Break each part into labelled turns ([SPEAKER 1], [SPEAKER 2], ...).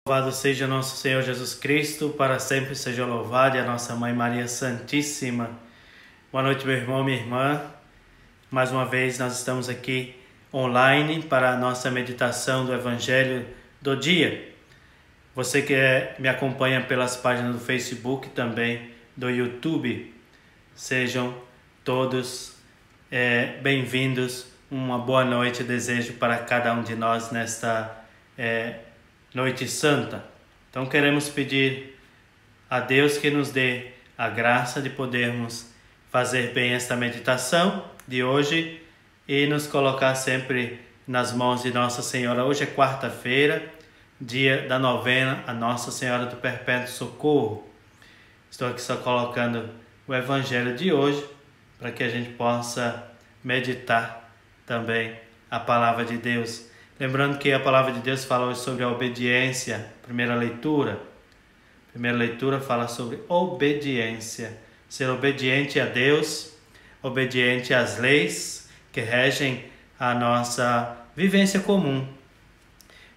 [SPEAKER 1] Louvado seja nosso Senhor Jesus Cristo, para sempre seja louvado, e a nossa Mãe Maria Santíssima. Boa noite, meu irmão, minha irmã. Mais uma vez nós estamos aqui online para a nossa meditação do Evangelho do dia. Você que me acompanha pelas páginas do Facebook e também do YouTube, sejam todos bem-vindos. Uma boa noite desejo para cada um de nós nesta Noite Santa. Então queremos pedir a Deus que nos dê a graça de podermos fazer bem esta meditação de hoje e nos colocar sempre nas mãos de Nossa Senhora. Hoje é quarta-feira, dia da novena a Nossa Senhora do Perpétuo Socorro. Estou aqui só colocando o Evangelho de hoje para que a gente possa meditar também a Palavra de Deus. Lembrando que a Palavra de Deus fala hoje sobre a obediência. Primeira leitura fala sobre obediência. Ser obediente a Deus, obediente às leis que regem a nossa vivência comum.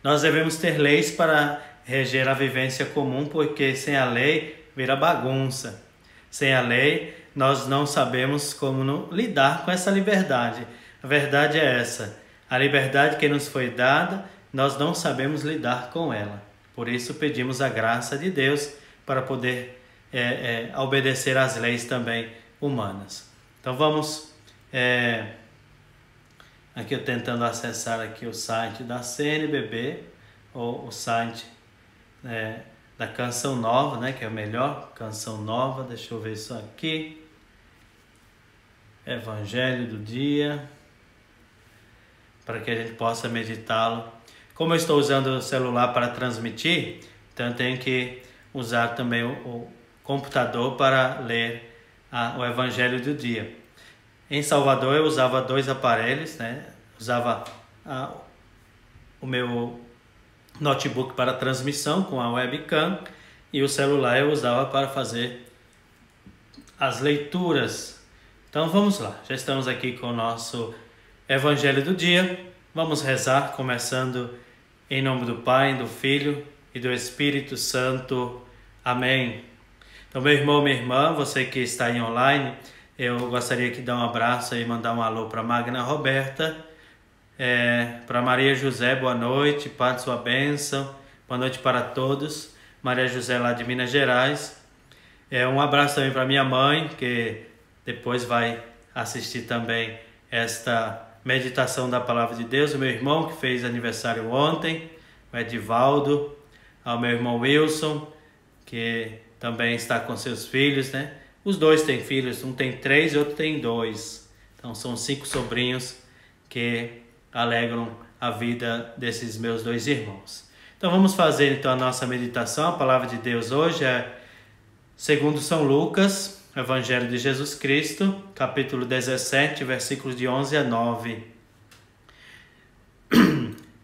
[SPEAKER 1] Nós devemos ter leis para reger a vivência comum, porque sem a lei vira bagunça. Sem a lei nós não sabemos como lidar com essa liberdade. A verdade é essa. A liberdade que nos foi dada, nós não sabemos lidar com ela. Por isso pedimos a graça de Deus para poder obedecer às leis também humanas. Então vamos, aqui eu tentando acessar aqui o site da CNBB, ou o site da Canção Nova, né, que é o melhor, Canção Nova, deixa eu ver isso aqui. Evangelho do dia, para que a gente possa meditá-lo. Como eu estou usando o celular para transmitir, então eu tenho que usar também o computador para ler o Evangelho do dia. Em Salvador eu usava 2 aparelhos, né? Usava o meu notebook para transmissão com a webcam e o celular eu usava para fazer as leituras. Então vamos lá, já estamos aqui com o nosso Evangelho do dia. Vamos rezar, começando em nome do Pai, do Filho e do Espírito Santo. Amém. Então, meu irmão, minha irmã, você que está aí online, eu gostaria de dar um abraço e mandar um alô para Magna Roberta, para Maria José, boa noite, Pai, sua bênção, boa noite para todos. Maria José lá de Minas Gerais. Um abraço também para minha mãe, que depois vai assistir também esta meditação da Palavra de Deus. O meu irmão que fez aniversário ontem, o Edivaldo, ao meu irmão Wilson, que também está com seus filhos, né? Os dois têm filhos, um tem 3 e outro tem 2. Então são 5 sobrinhos que alegram a vida desses meus 2 irmãos. Então vamos fazer então a nossa meditação. A Palavra de Deus hoje é segundo São Lucas, Evangelho de Jesus Cristo, capítulo 17, versículos de 11 a 9.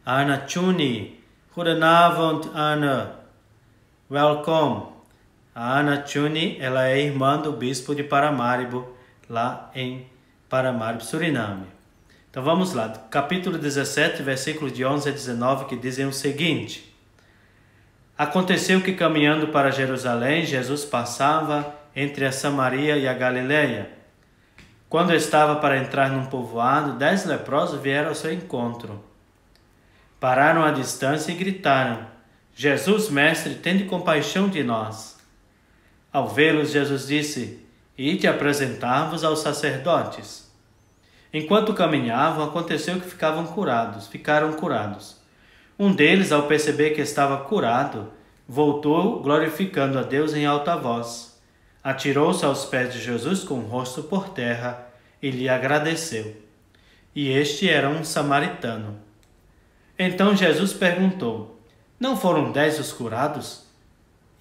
[SPEAKER 1] Anna Chuni, Goedenavond Anna, welcome. A Anna Chuni, ela é irmã do bispo de Paramaribo, lá em Paramaribo, Suriname. Então vamos lá, capítulo 17, versículos de 11 a 19, que dizem o seguinte: Aconteceu que caminhando para Jerusalém, Jesus passava entre a Samaria e a Galileia. Quando estava para entrar num povoado, 10 leprosos vieram ao seu encontro. Pararam à distância e gritaram: Jesus, mestre, tende compaixão de nós. Ao vê-los, Jesus disse: Ide apresentar-vos aos sacerdotes. Enquanto caminhavam, aconteceu que ficaram curados. Um deles, ao perceber que estava curado, voltou glorificando a Deus em alta voz. Atirou-se aos pés de Jesus com o rosto por terra e lhe agradeceu. E este era um samaritano. Então Jesus perguntou: Não foram 10 os curados?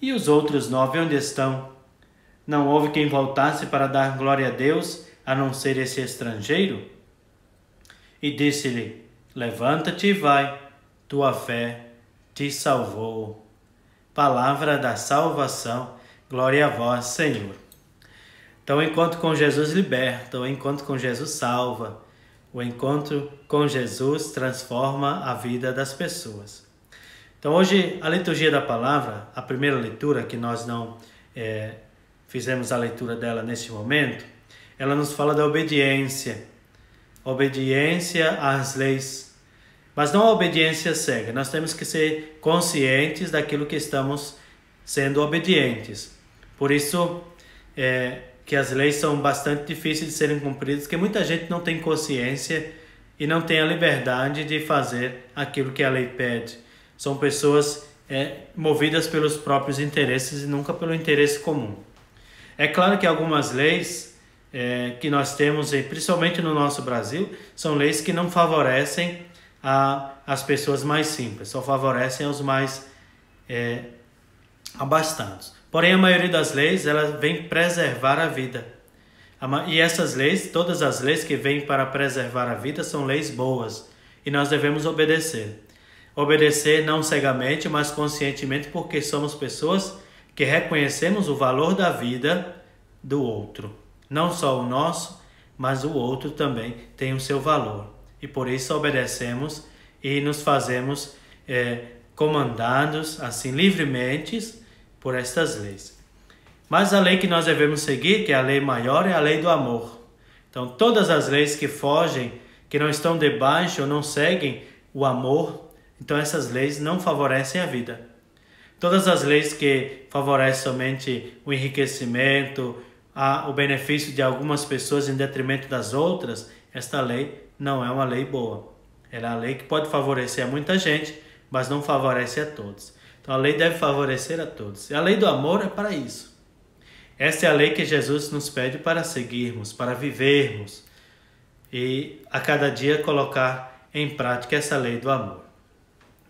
[SPEAKER 1] E os outros 9 onde estão? Não houve quem voltasse para dar glória a Deus, a não ser esse estrangeiro? E disse-lhe: Levanta-te e vai, tua fé te salvou. Palavra da salvação. Glória a vós, Senhor. Então, o encontro com Jesus liberta, o encontro com Jesus salva, o encontro com Jesus transforma a vida das pessoas. Então hoje a liturgia da palavra, a primeira leitura, que nós não fizemos a leitura dela neste momento, ela nos fala da obediência às leis, mas não a obediência cega. Nós temos que ser conscientes daquilo que estamos sendo obedientes. Por isso que as leis são bastante difíceis de serem cumpridas, porque muita gente não tem consciência e não tem a liberdade de fazer aquilo que a lei pede. São pessoas movidas pelos próprios interesses e nunca pelo interesse comum. É claro que algumas leis que nós temos, principalmente no nosso Brasil, são leis que não favorecem as pessoas mais simples, só favorecem aos mais abastados. Porém, a maioria das leis, ela vem preservar a vida. E essas leis, todas as leis que vêm para preservar a vida, são leis boas. E nós devemos obedecer. Obedecer não cegamente, mas conscientemente, porque somos pessoas que reconhecemos o valor da vida do outro. Não só o nosso, mas o outro também tem o seu valor. E por isso obedecemos e nos fazemos comandados, assim, livremente por estas leis. Mas a lei que nós devemos seguir, que é a lei maior, é a lei do amor. Então, todas as leis que fogem, que não estão debaixo ou não seguem o amor, então essas leis não favorecem a vida. Todas as leis que favorecem somente o enriquecimento, o benefício de algumas pessoas em detrimento das outras, esta lei não é uma lei boa. Ela é uma lei que pode favorecer a muita gente, mas não favorece a todos. Então a lei deve favorecer a todos. E a lei do amor é para isso. Essa é a lei que Jesus nos pede para seguirmos, para vivermos e a cada dia colocar em prática essa lei do amor.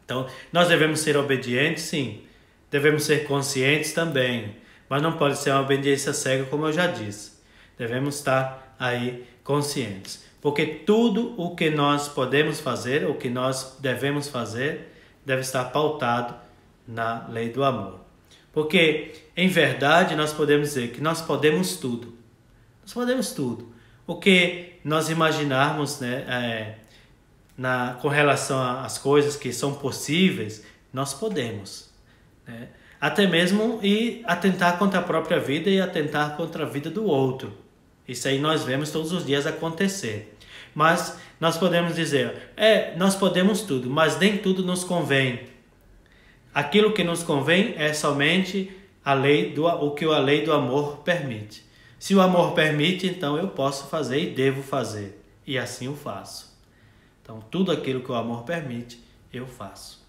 [SPEAKER 1] Então, nós devemos ser obedientes, sim. Devemos ser conscientes também, mas não pode ser uma obediência cega, como eu já disse. Devemos estar aí conscientes, porque tudo o que nós podemos fazer, o que nós devemos fazer, deve estar pautado na lei do amor. Porque, em verdade, nós podemos dizer que nós podemos tudo. Nós podemos tudo. O que nós imaginarmos, com relação às coisas que são possíveis, nós podemos. Até mesmo atentar contra a própria vida e atentar contra a vida do outro. Isso aí nós vemos todos os dias acontecer. Mas nós podemos dizer, nós podemos tudo, mas nem tudo nos convém. Aquilo que nos convém é somente o que a lei do amor permite. Se o amor permite, então eu posso fazer e devo fazer. E assim o faço. Então, tudo aquilo que o amor permite, eu faço.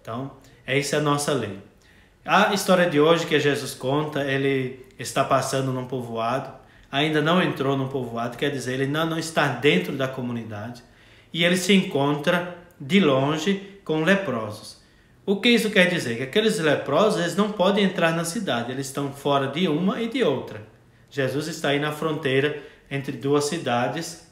[SPEAKER 1] Então, essa é a nossa lei. A história de hoje que Jesus conta, ele está passando num povoado, ainda não entrou num povoado, quer dizer, ele ainda não está dentro da comunidade, e ele se encontra de longe com leprosos. O que isso quer dizer? Que aqueles leprosos, eles não podem entrar na cidade, eles estão fora de uma e de outra. Jesus está aí na fronteira entre duas cidades,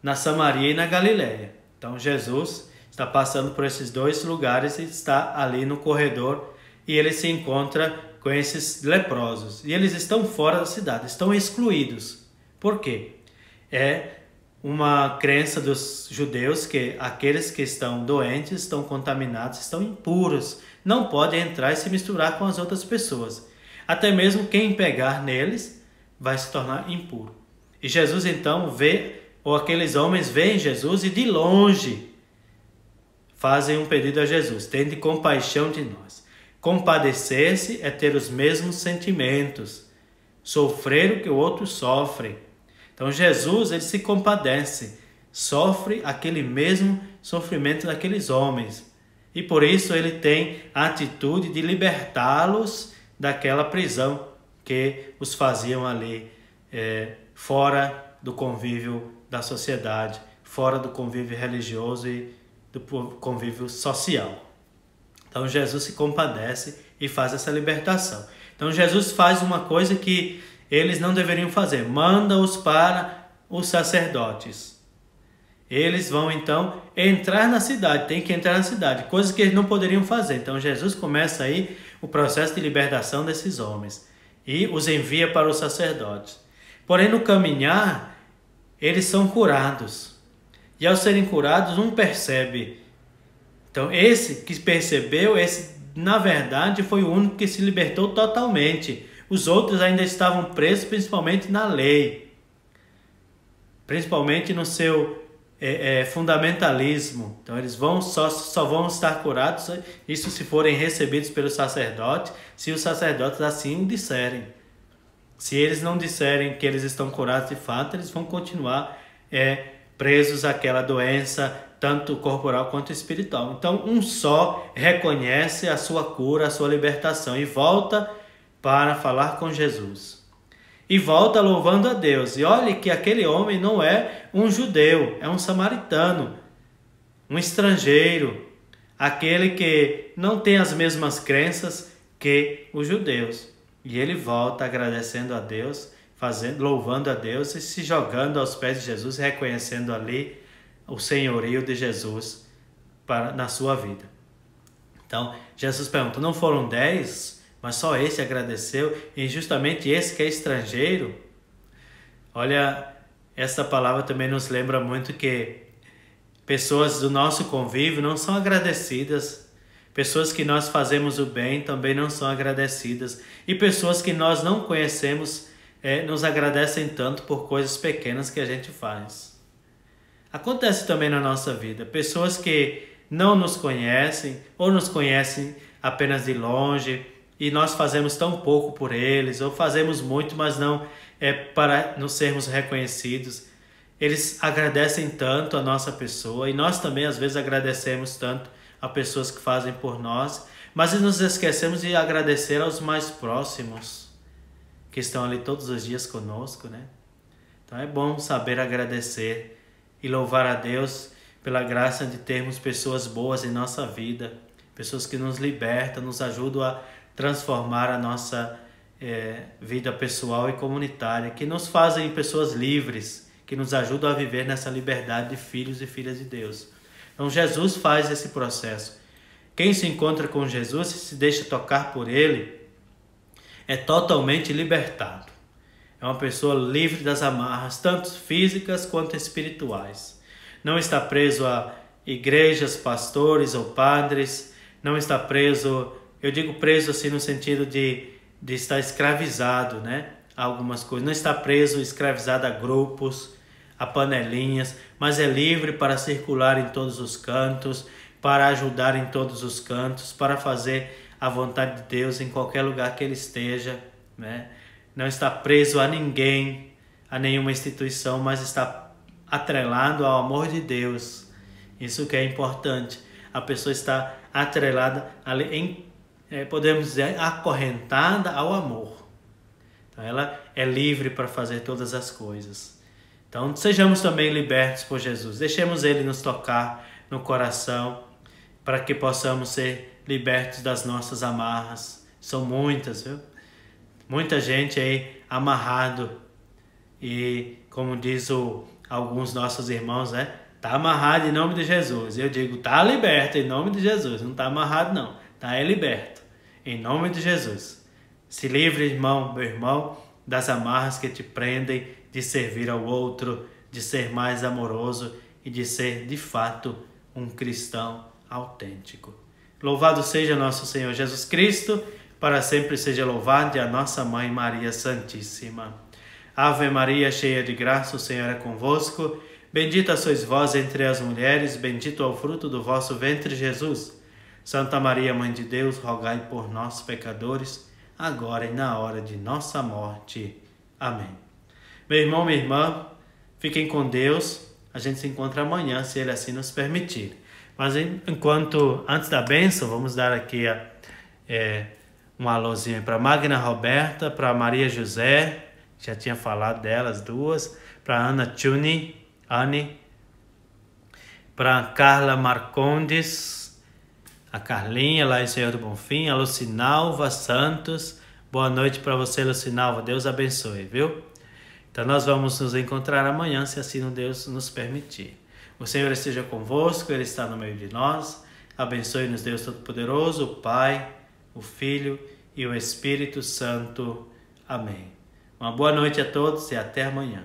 [SPEAKER 1] na Samaria e na Galileia. Então Jesus está passando por esses dois lugares e está ali no corredor e ele se encontra com esses leprosos. E eles estão fora da cidade, estão excluídos. Por quê? É uma crença dos judeus que aqueles que estão doentes, estão contaminados, estão impuros, não podem entrar e se misturar com as outras pessoas. Até mesmo quem pegar neles vai se tornar impuro. E Jesus então aqueles homens veem Jesus e de longe fazem um pedido a Jesus: tende compaixão de nós. Compadecer-se é ter os mesmos sentimentos, sofrer o que o outro sofre. Então Jesus, ele se compadece, sofre aquele mesmo sofrimento daqueles homens. E por isso ele tem a atitude de libertá-los daquela prisão que os faziam ali fora do convívio da sociedade, fora do convívio religioso e do convívio social. Então Jesus se compadece e faz essa libertação. Então Jesus faz uma coisa que eles não deveriam fazer, manda-os para os sacerdotes. Eles vão então entrar na cidade, tem que entrar na cidade, coisas que eles não poderiam fazer. Então Jesus começa aí o processo de libertação desses homens e os envia para os sacerdotes. Porém, no caminhar, eles são curados. E ao serem curados, um percebe Então esse que percebeu, esse na verdade foi o único que se libertou totalmente. Os outros ainda estavam presos, principalmente na lei, principalmente no seu fundamentalismo. Então eles só vão estar curados, isso se forem recebidos pelo sacerdote, se os sacerdotes assim disserem. Se eles não disserem que eles estão curados de fato, eles vão continuar presos àquela doença, tanto corporal quanto espiritual. Então um só reconhece a sua cura, a sua libertação e volta para falar com Jesus. E volta louvando a Deus. E olhe que aquele homem não é um judeu, é um samaritano, um estrangeiro, aquele que não tem as mesmas crenças que os judeus. E ele volta agradecendo a Deus, louvando a Deus e se jogando aos pés de Jesus, reconhecendo ali o senhorio de Jesus na sua vida. Então, Jesus pergunta, não foram 10? Mas só esse agradeceu, e justamente esse que é estrangeiro. Olha, essa palavra também nos lembra muito que pessoas do nosso convívio não são agradecidas. Pessoas que nós fazemos o bem também não são agradecidas. E pessoas que nós não conhecemos nos agradecem tanto por coisas pequenas que a gente faz. Acontece também na nossa vida. Pessoas que não nos conhecem ou nos conhecem apenas de longe, e nós fazemos tão pouco por eles, ou fazemos muito, mas não para nos sermos reconhecidos. Eles agradecem tanto a nossa pessoa, e nós também às vezes agradecemos tanto a pessoas que fazem por nós, mas nos esquecemos de agradecer aos mais próximos, que estão ali todos os dias conosco, né? Então é bom saber agradecer e louvar a Deus pela graça de termos pessoas boas em nossa vida, pessoas que nos libertam, nos ajudam a transformar a nossa vida pessoal e comunitária, que nos fazem pessoas livres, que nos ajudam a viver nessa liberdade de filhos e filhas de Deus. Então Jesus faz esse processo. Quem se encontra com Jesus e se deixa tocar por Ele é totalmente libertado. É uma pessoa livre das amarras, tanto físicas quanto espirituais. Não está preso a igrejas, pastores ou padres, não está preso... Eu digo preso assim no sentido de estar escravizado, né? A algumas coisas. Não está preso, escravizado a grupos, a panelinhas, mas é livre para circular em todos os cantos, para ajudar em todos os cantos, para fazer a vontade de Deus em qualquer lugar que ele esteja, né? Não está preso a ninguém, a nenhuma instituição, mas está atrelado ao amor de Deus. Isso que é importante. A pessoa está atrelada ali podemos dizer, acorrentada ao amor. Então ela é livre para fazer todas as coisas. Então sejamos também libertos por Jesus. Deixemos Ele nos tocar no coração para que possamos ser libertos das nossas amarras. São muitas, viu? Muita gente aí amarrado. E como diz alguns nossos irmãos, né? Está amarrado em nome de Jesus. Eu digo, está liberto em nome de Jesus. Não está amarrado não. Está liberto. Em nome de Jesus. Se livre, irmão, meu irmão, das amarras que te prendem de servir ao outro, de ser mais amoroso e de ser, de fato, um cristão autêntico. Louvado seja nosso Senhor Jesus Cristo, para sempre seja louvado a nossa Mãe Maria Santíssima. Ave Maria, cheia de graça, o Senhor é convosco. Bendita sois vós entre as mulheres, bendito é o fruto do vosso ventre, Jesus. Santa Maria, Mãe de Deus, rogai por nós, pecadores, agora e na hora de nossa morte. Amém. Meu irmão, minha irmã, fiquem com Deus. A gente se encontra amanhã, se Ele assim nos permitir. Mas antes da bênção, vamos dar aqui um alôzinho para Magna Roberta, para Maria José, já tinha falado delas duas, para Ana Tchuni, Anne, para Carla Marcondes, a Carlinha lá em Senhor do Bonfim, a Lucinalva Santos. Boa noite para você, Lucinalva. Deus abençoe, viu? Então nós vamos nos encontrar amanhã, se assim Deus nos permitir. O Senhor esteja convosco, Ele está no meio de nós. Abençoe-nos Deus Todo-Poderoso, o Pai, o Filho e o Espírito Santo. Amém. Uma boa noite a todos e até amanhã.